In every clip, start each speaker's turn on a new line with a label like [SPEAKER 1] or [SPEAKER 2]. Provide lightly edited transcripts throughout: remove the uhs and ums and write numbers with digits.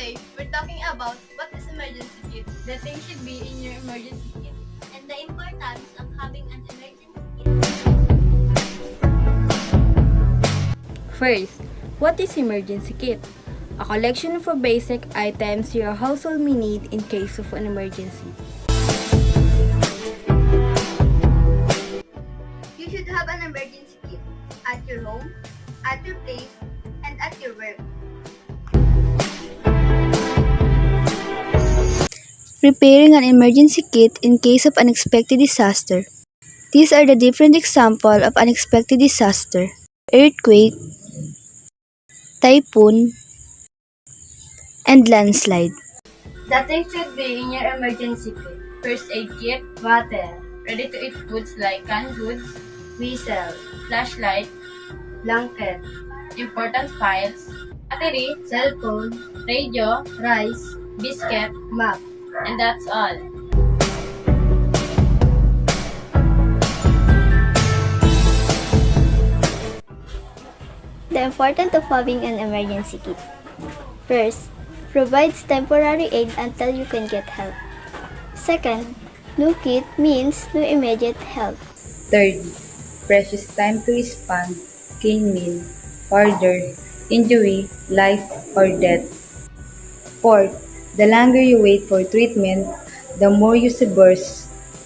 [SPEAKER 1] Today, we're talking about what is emergency kit, the things should be in your emergency kit,
[SPEAKER 2] and the importance of having an emergency kit.
[SPEAKER 3] First, what is emergency kit? A collection of basic items your household may need in case of an emergency.
[SPEAKER 2] You should have an emergency kit at your home, at your place, and at your work.
[SPEAKER 4] Preparing an emergency kit in case of unexpected disaster. These are the different examples of unexpected disaster: earthquake, typhoon, and landslide.
[SPEAKER 1] The things should be in your emergency kit. First aid kit, water, ready-to-eat foods like canned goods, whistle, flashlight, blanket, important files, battery, cell phone, radio, rice, biscuit, map, and that's all.
[SPEAKER 5] The importance of having an emergency kit. First, provides temporary aid until you can get help. Second, no kit means no immediate help.
[SPEAKER 6] Third, precious time to respond can mean further injury, life, or death. Fourth, the longer you wait for treatment, the more you severe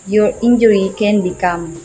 [SPEAKER 6] your injury can become.